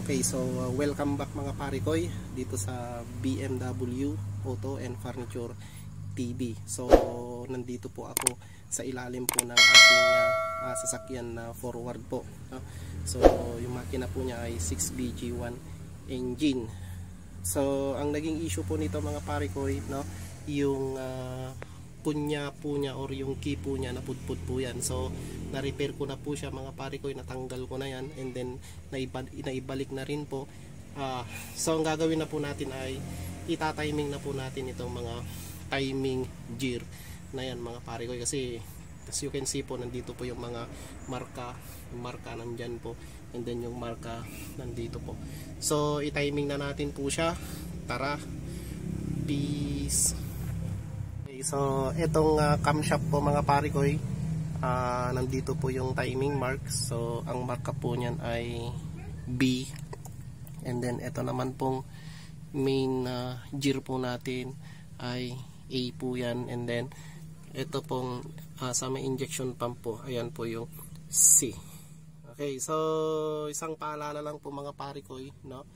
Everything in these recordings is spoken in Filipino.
Okay, so welcome back mga parikoy dito sa BMW Auto and Furniture TV. So nandito po ako sa ilalim po ng ating sasakyan na forward po, no? So yung makina po niya ay 6BG1 engine. So ang naging issue po nito mga parikoy, no, yung punya po niya or yung key po niya napudpud po yan. So na-repair ko na po siya mga parikoy, natanggal ko na yan, and then naibalik na rin po. So ang gagawin na po natin ay ita-timing na po natin itong mga timing gear na yan mga parikoy, kasi as you can see po nandito po yung mga marka nandyan po, and then yung marka nandito po. So i-timing na natin po siya. Tara, peace. So itong camshaft po mga parikoy, nandito po yung timing mark. So ang marka po niyan ay B, and then ito naman pong main gear po natin ay A po yan, and then ito pong sa may injection pump po, ayan po yung C. Okay, so isang paalala lang po mga parikoy, no?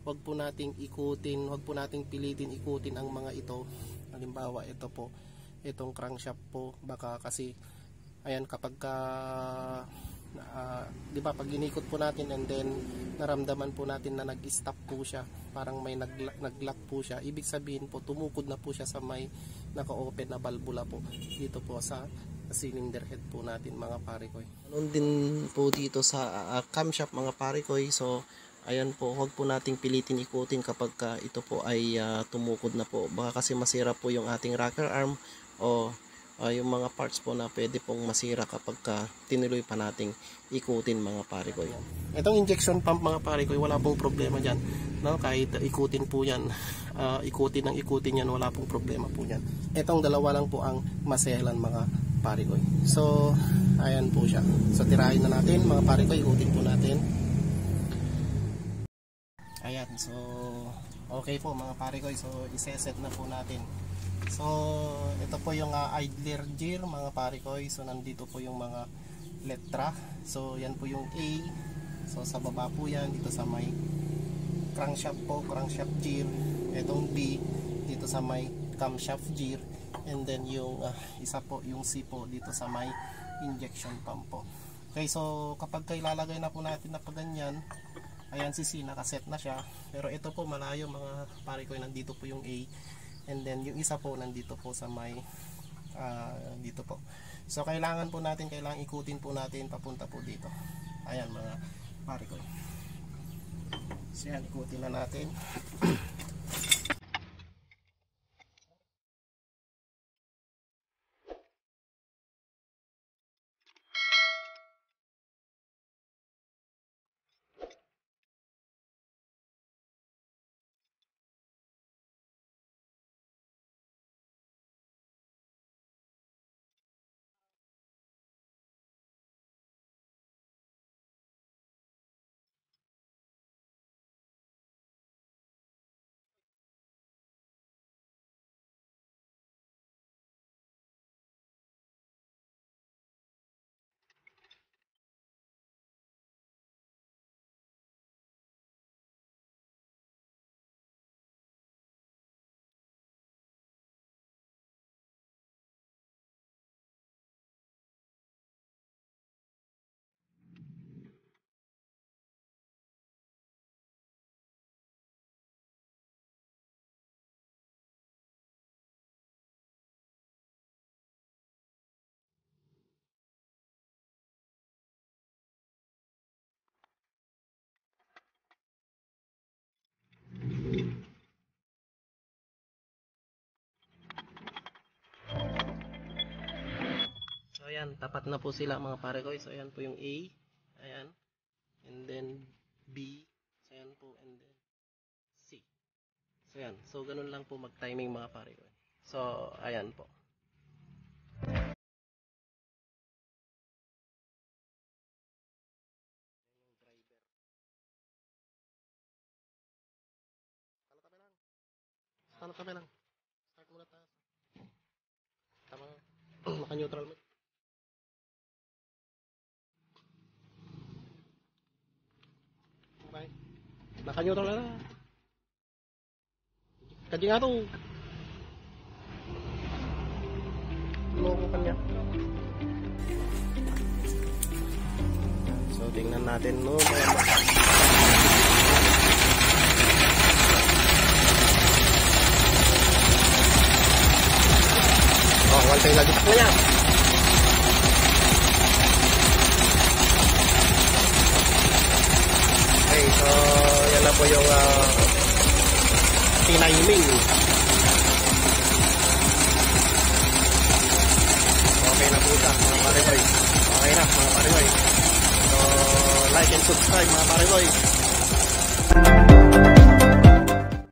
Huwag po nating ikutin, huwag po nating pilitin ikutin ang mga ito. Halimbawa ito po, itong crankshaft po, baka kasi ayan, kapag di ba, pag inikot po natin and then naramdaman po natin na nag-stop po siya, parang may nag-lock po siya, ibig sabihin po tumukod na po siya sa may naka-open na valvula po dito po sa cylinder head po natin mga parikoy. Ganun din po dito sa camshaft mga parikoy. So ayan po, huwag po nating pilitin ikutin kapag ito po ay tumukod na po. Baka kasi masira po yung ating rocker arm o yung mga parts po na pwede pong masira kapag tinuloy pa nating ikutin mga parikoy. Itong injection pump mga parikoy, wala pong problema dyan, no? Kahit ikutin po yan, ikutin yan, wala pong problema po yan. Itong dalawa lang po ang maselan mga parikoy. So ayan po siya. So tirahin na natin mga parikoy, ikutin po natin. Ayan, so okay po mga parikoy, so iseset na po natin. So ito po yung idler gear mga parikoy. So nandito po yung mga letra. So yan po yung A. So sa baba po yan, dito sa may crankshaft po, crankshaft gear. Itong B dito sa may camshaft gear, and then yung isa po yung C po dito sa may injection pump po. Okay, so kapag ilalagay na po natin na pa ganyan, ayan, si C nakaset na siya, pero ito po malayo mga parikoy, nandito po yung A, and then yung isa po nandito po sa may dito po. So kailangan ikutin po natin papunta po dito. Ayan mga parikoy. So yan, ikutin na natin. So ayan, tapat na po sila mga parikoy. So ayan po yung A, ayan, and then B, so ayan po, and then C. So ayan, so ganun lang po mag-timing mga parikoy. So ayan po. Tabi lang. Start muna tayo. Tama. Naka-neutral mo. Bye. Naka-neutral na. Kadyo nga to. Loko kanya. So, tingnan natin, no? Oh, wala lagi sa kanya. Okay, so, yan na po yung tiniming. Okay na po siya, mga pare-boy. Okay na, mga pare-boy. So, like and subscribe, mga pare-boy.